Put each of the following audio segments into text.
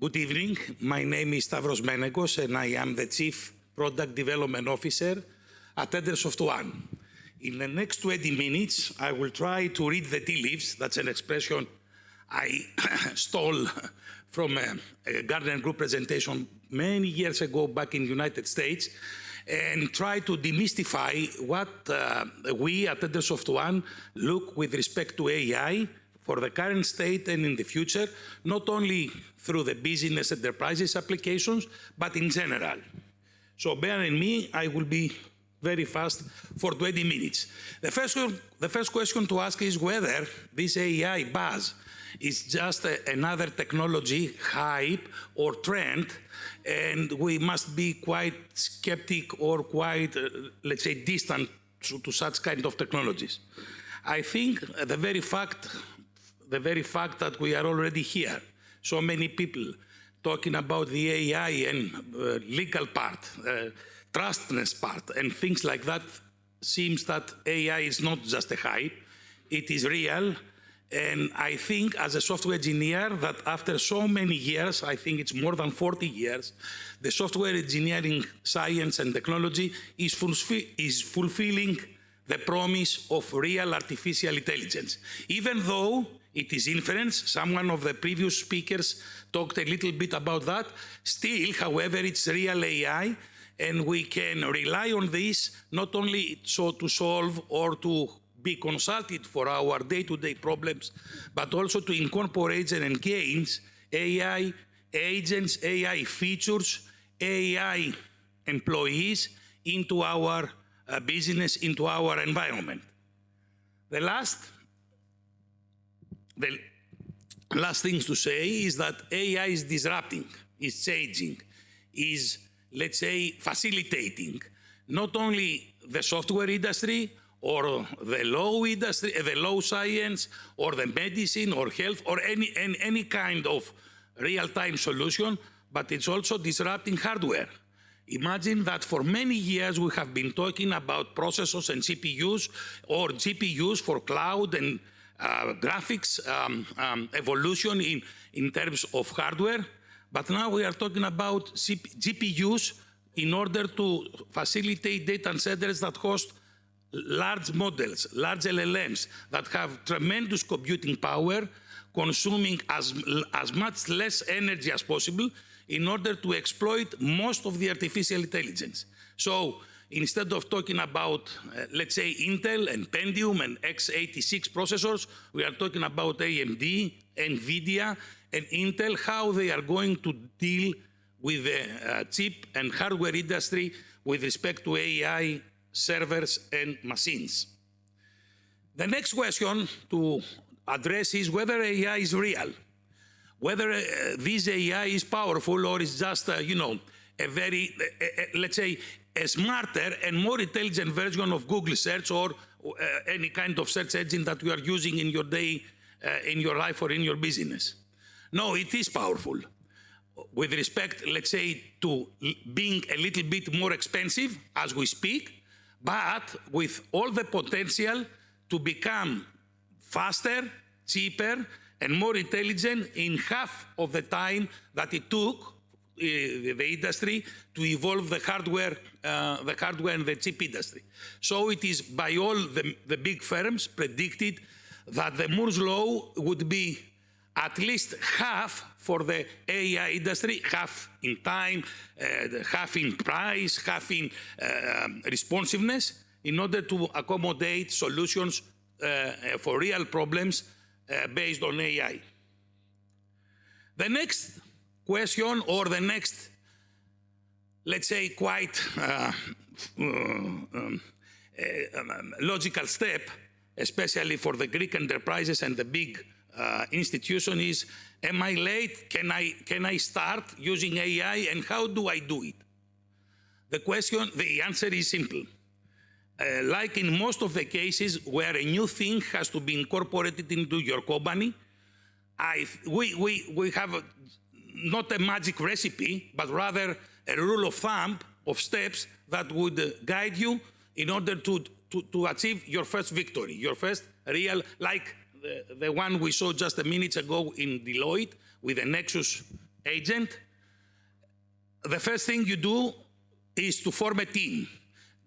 Good evening. My name is Stavros Menegos, and I am the Chief Product Development Officer at ENTERSOFTONE. In the next 20 minutes, I will try to read the tea leaves. That's an expression I stole from a Gardner Group presentation many years ago back in the United States, and try to demystify what we at ENTERSOFTONE look with respect to AI for the current state and in the future, not only through the business enterprises applications, but in general. So bear in me, I will be very fast for 20 minutes. The first question to ask is whether this AI buzz is just another technology hype or trend, and we must be quite skeptic or quite, let's say, distant to such kind of technologies. I think the very fact that we are already here, so many people talking about the AI and legal part, trustness part, and things like that, seems that AI is not just a hype, it is real. And I think as a software engineer that after so many years, I think it's more than 40 years, the software engineering science and technology is fulfilling the promise of real artificial intelligence. Even though it is inference, someone of the previous speakers talked a little bit about that, still, however, it's real AI, and we can rely on this not only to solve or to be consulted for our day-to-day problems, but also to incorporate and engage AI agents, AI features, AI employees into our business, into our environment. The last thing to say is that AI is disrupting, is changing, is, let's say, facilitating not only the software industry or the law industry, the law science, or the medicine or health, or any kind of real-time solution, but it's also disrupting hardware. Imagine that for many years we have been talking about processors and CPUs, or GPUs for cloud and graphics evolution in terms of hardware, but now we are talking about GPUs in order to facilitate data centers that host large models, large LLMs that have tremendous computing power, consuming as much less energy as possible in order to exploit most of the artificial intelligence. So instead of talking about, let's say, Intel and Pentium and x86 processors, we are talking about AMD, NVIDIA, and Intel, how they are going to deal with the chip and hardware industry with respect to AI servers and machines. The next question to address is whether AI is real, whether this AI is powerful or is just, a very, let's say, a smarter and more intelligent version of Google search or any kind of search engine that you are using in your day, in your life or in your business. No, it is powerful. With respect, let's say, to being a little bit more expensive as we speak, but with all the potential to become faster, cheaper, and more intelligent in half of the time that it took the industry to evolve the hardware and the chip industry. So it is by all the big firms predicted that the Moore's law would be at least half for the AI industry, half in time, half in price, half in responsiveness, in order to accommodate solutions for real problems based on AI. The next question, or the next, let's say, quite logical step, especially for the Greek enterprises and the big institution, is, am I late? Can I start using AI, and how do I do it? The answer is simple. Like in most of the cases where a new thing has to be incorporated into your company, we have not a magic recipe, but rather a rule of thumb of steps that would guide you in order to achieve your first victory, your first real, like the one we saw just a minute ago in Deloitte with the Nexus agent, the first thing you do is to form a team,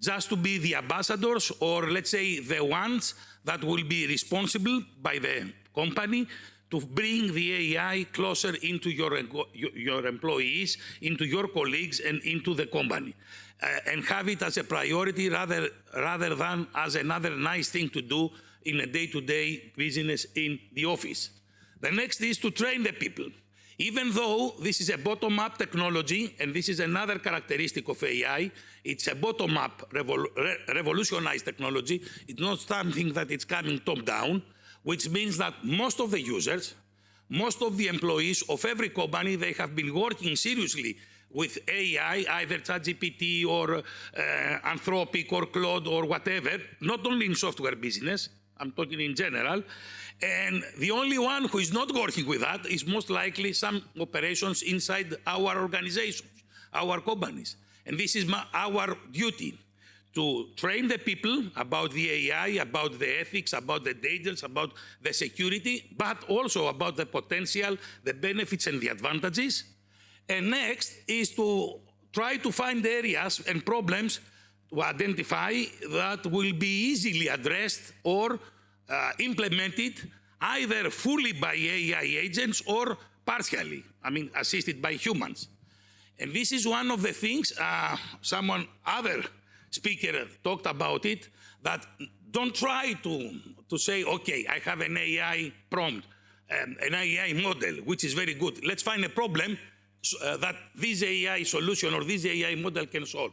just to be the ambassadors, or let's say the ones that will be responsible by the company to bring the AI closer into your employees, into your colleagues, and into the company, and have it as a priority rather than as another nice thing to do in a day-to-day business in the office. The next is to train the people. Even though this is a bottom-up technology, and this is another characteristic of AI, it's a bottom-up revolutionized technology. It's not something that it's coming top-down, which means that most of the users, most of the employees of every company, they have been working seriously with AI, either ChatGPT or Anthropic or Claude or whatever, not only in software business, I'm talking in general. And the only one who is not working with that is most likely some operations inside our organizations, our companies. And this is our duty, to train the people about the AI, about the ethics, about the dangers, about the security, but also about the potential, the benefits and the advantages. And next is to try to find areas and problems to identify that will be easily addressed or implemented either fully by AI agents or partially, assisted by humans. And this is one of the things, other speaker talked about it, that don't try to say, okay, I have an AI prompt, an AI model, which is very good. Let's find a problem that this AI solution or this AI model can solve.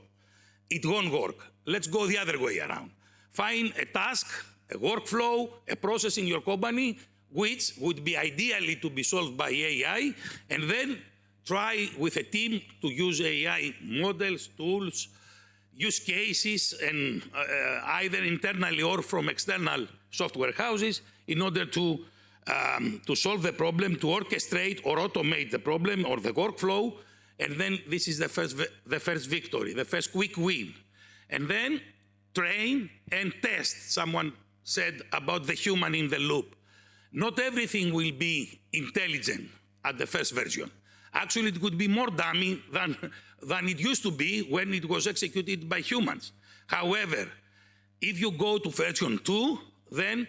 It won't work. Let's go the other way around. Find a task, a workflow, a process in your company, which would be ideally to be solved by AI, and then try with a team to use AI models, tools, use cases, and either internally or from external software houses in order to solve the problem, to orchestrate or automate the problem or the workflow. And then this is the first victory, the first quick win. And then train and test. Someone said about the human in the loop. Not everything will be intelligent at the first version. Actually, it could be more dummy than it used to be when it was executed by humans. However, if you go to version 2, then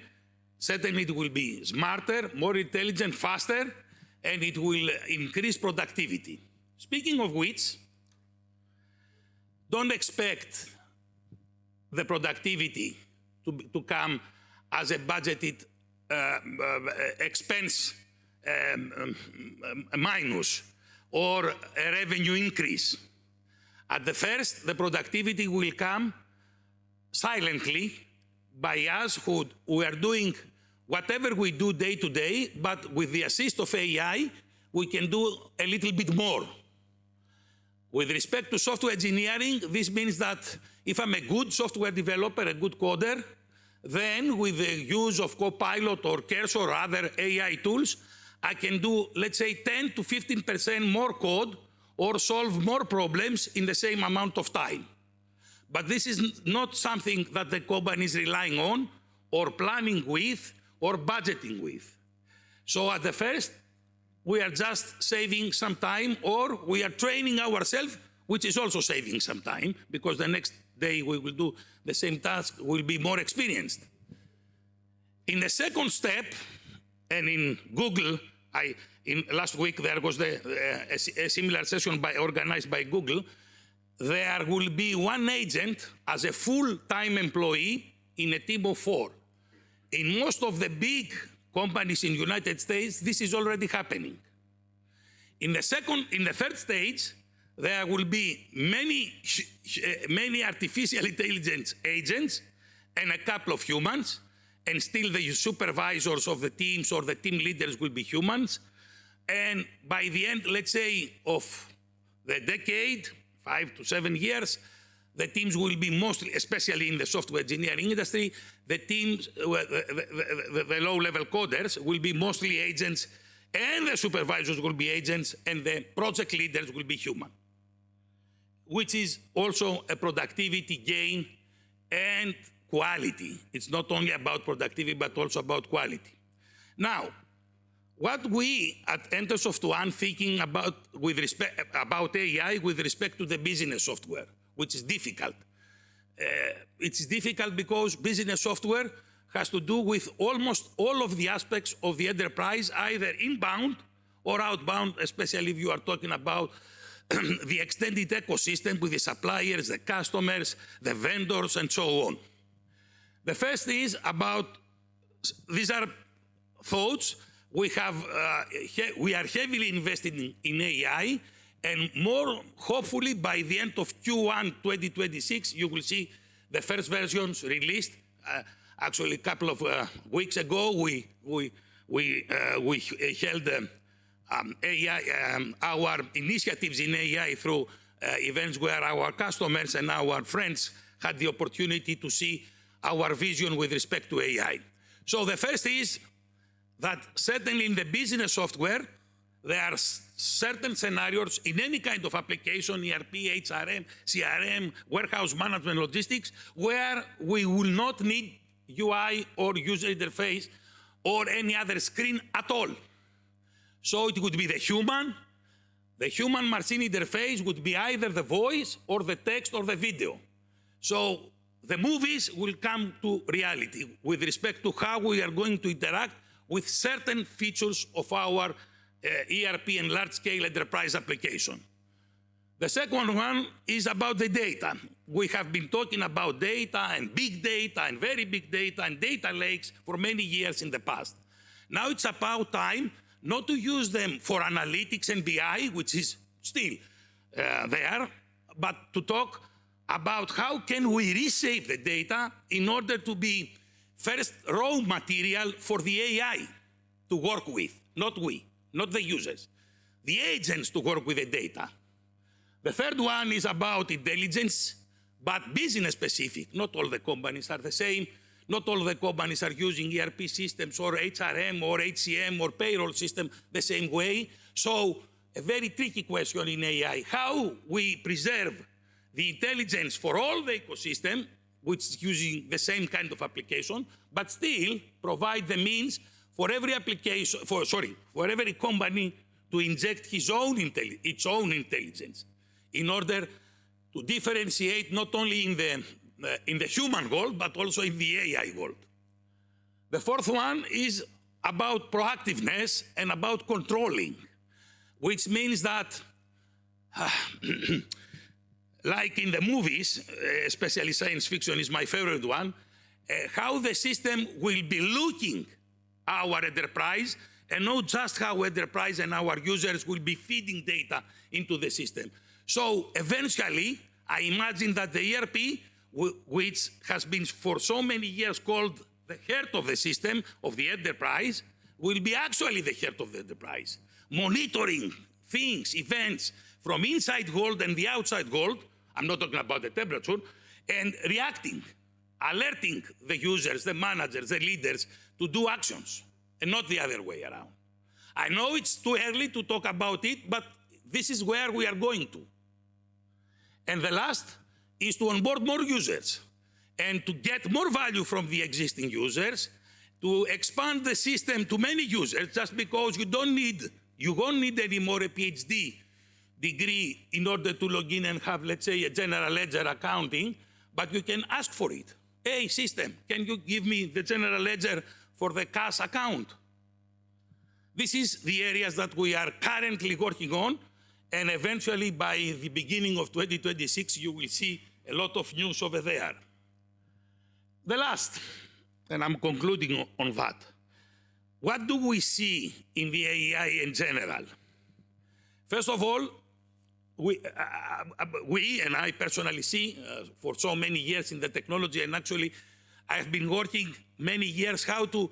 certainly it will be smarter, more intelligent, faster, and it will increase productivity. Speaking of which, don't expect the productivity to come as a budgeted expense minus or a revenue increase. At the first, the productivity will come silently by us who are doing whatever we do day to day, but with the assist of AI, we can do a little bit more. With respect to software engineering, this means that if I'm a good software developer, a good coder, then with the use of Copilot or Cursor or other AI tools, I can do, let's say, 10 to 15% more code or solve more problems in the same amount of time. But this is not something that the company is relying on or planning with or budgeting with. So at the first, we are just saving some time, or we are training ourselves, which is also saving some time, because the next day we will do the same task, we'll be more experienced. In the second step, and in Google, last week there was a similar session organized by Google. There will be one agent as a full-time employee in a team of 4. In most of the big companies in the United States, this is already happening. In the third stage, there will be many artificial intelligence agents and a couple of humans, and still the supervisors of the teams or the team leaders will be humans. And by the end, let's say, of the decade, 5 to 7 years, the teams will be mostly, especially in the software engineering industry, the teams, the low-level coders will be mostly agents, and the supervisors will be agents, and the project leaders will be human, which is also a productivity gain and quality. It's not only about productivity, but also about quality. Now, what we at ENTERSOFTONE thinking about AI with respect to the business software, which is difficult. It's difficult because business software has to do with almost all of the aspects of the enterprise, either inbound or outbound, especially if you are talking about the extended ecosystem with the suppliers, the customers, the vendors, and so on. The first is about, these are thoughts. We are heavily invested in AI, and more hopefully by the end of Q1 2026, you will see the first versions released. Actually, a couple of weeks ago, we held our initiatives in AI through events where our customers and our friends had the opportunity to see our vision with respect to AI. So the first is that certainly in the business software, there are certain scenarios in any kind of application, ERP, HRM, CRM, warehouse management, logistics, where we will not need UI or user interface or any other screen at all. So it would be the human machine interface would be either the voice or the text or the video. So the movies will come to reality with respect to how we are going to interact with certain features of our ERP and large-scale enterprise application. The second one is about the data. We have been talking about data and big data and very big data and data lakes for many years in the past. Now it's about time not to use them for analytics and BI, which is still there, but to talk about how can we reshape the data in order to be first raw material for the AI to work with, not we, not the users, the agents to work with the data. The third one is about intelligence, but business specific. Not all the companies are the same. Not all the companies are using ERP systems or HRM or HCM or payroll system the same way. So a very tricky question in AI, how we preserve the intelligence for all the ecosystem, which is using the same kind of application, but still provide the means for every application, for every company to inject its own intelligence in order to differentiate not only in the human world, but also in the AI world. The fourth one is about proactiveness and about controlling, which means that like in the movies, especially science fiction is my favorite one, how the system will be looking our enterprise and not just how enterprise and our users will be feeding data into the system. So eventually, I imagine that the ERP, which has been for so many years called the heart of the system of the enterprise, will be actually the heart of the enterprise, monitoring things, events from inside world and the outside world. I'm not talking about the temperature, and reacting, alerting the users, the managers, the leaders to do actions, and not the other way around. I know it's too early to talk about it, but this is where we are going to. And the last is to onboard more users and to get more value from the existing users, to expand the system to many users, just because you won't need anymore a PhD degree in order to log in and have, let's say, a general ledger accounting, but you can ask for it. Hey, system, can you give me the general ledger for the cash account? This is the areas that we are currently working on, and eventually by the beginning of 2026, you will see a lot of news over there. The last, and I'm concluding on that. What do we see in the AI in general? First of all, we and I personally see for so many years in the technology, and actually I've been working many years how to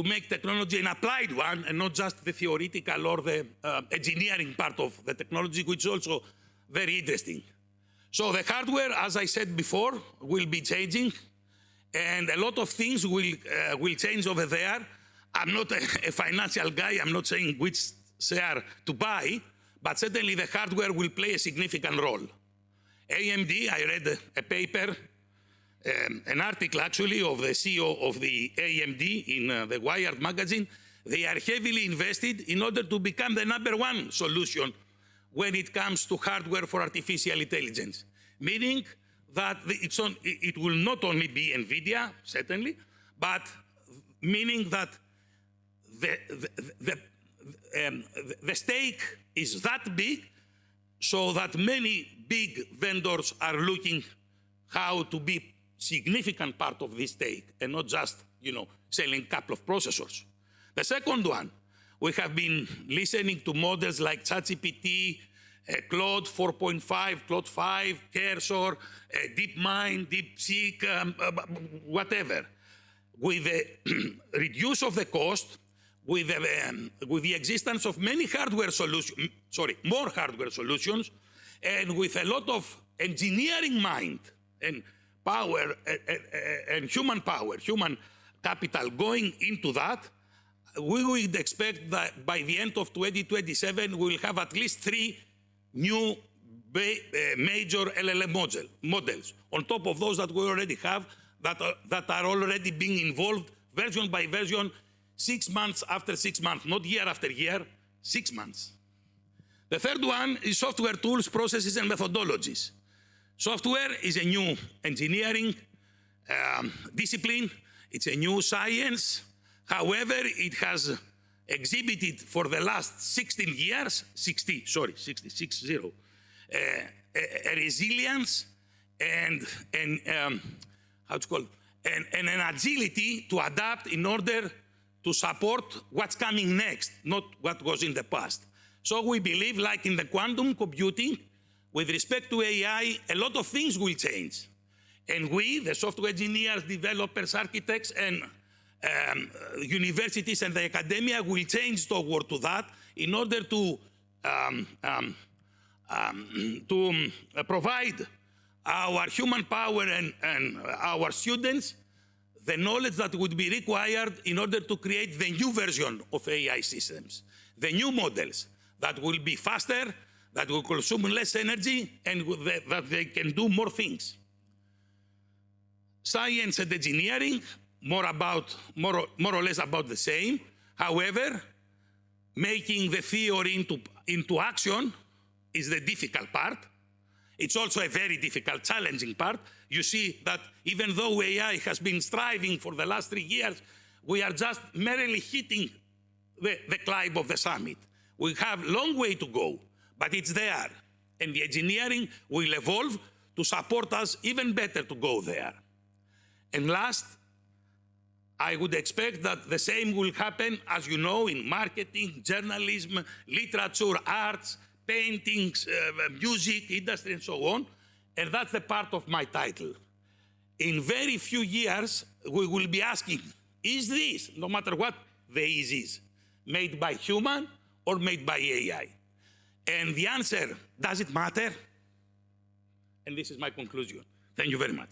make technology an applied one and not just the theoretical or the engineering part of the technology, which is also very interesting. So the hardware, as I said before, will be changing, and a lot of things will change over there. I'm not a financial guy. I'm not saying which share to buy, but certainly the hardware will play a significant role. AMD, I read a paper, an article actually of the CEO of the AMD in the Wired magazine, They are heavily invested in order to become the #1 solution when it comes to hardware for artificial intelligence, meaning that it will not only be NVIDIA, certainly, but meaning that the stake is that big, so that many big vendors are looking how to be significant part of this stake and not just, selling a couple of processors. The second one, we have been listening to models like ChatGPT, Claude 4.5, Claude 5, Cursor, DeepMind, DeepSeek, whatever. With the reduce of the cost, with the existence of many more hardware solutions, and with a lot of engineering mind and power and human capital going into that, we would expect that by the end of 2027, we will have at least 3 new major LLM models on top of those that we already have that are already being involved version by version, 6 months after 6 months, not year after year, 6 months. The third one is software tools, processes, and methodologies. Software is a new engineering discipline. It's a new science. However, it has exhibited for the last 16 years, 60, a resilience and an agility to adapt in order to support what's coming next, not what was in the past. So we believe, like in the quantum computing, with respect to AI, a lot of things will change. And we, the software engineers, developers, architects, and universities and the academia will change toward to that in order to provide our human power and our students the knowledge that would be required in order to create the new version of AI systems, the new models that will be faster, that will consume less energy, and that they can do more things. Science and engineering, more or less about the same. However, making the theory into action is the difficult part. It's also a very difficult, challenging part. You see that even though AI has been striving for the last 3 years, we are just merely hitting the climb of the summit. We have a long way to go, but it's there. And the engineering will evolve to support us even better to go there. And last, I would expect that the same will happen, as you know, in marketing, journalism, literature, arts, paintings, music, industry, and so on. And that's the part of my title. In very few years, we will be asking, is this, no matter what the is, made by human or made by AI? And the answer, does it matter? And this is my conclusion. Thank you very much.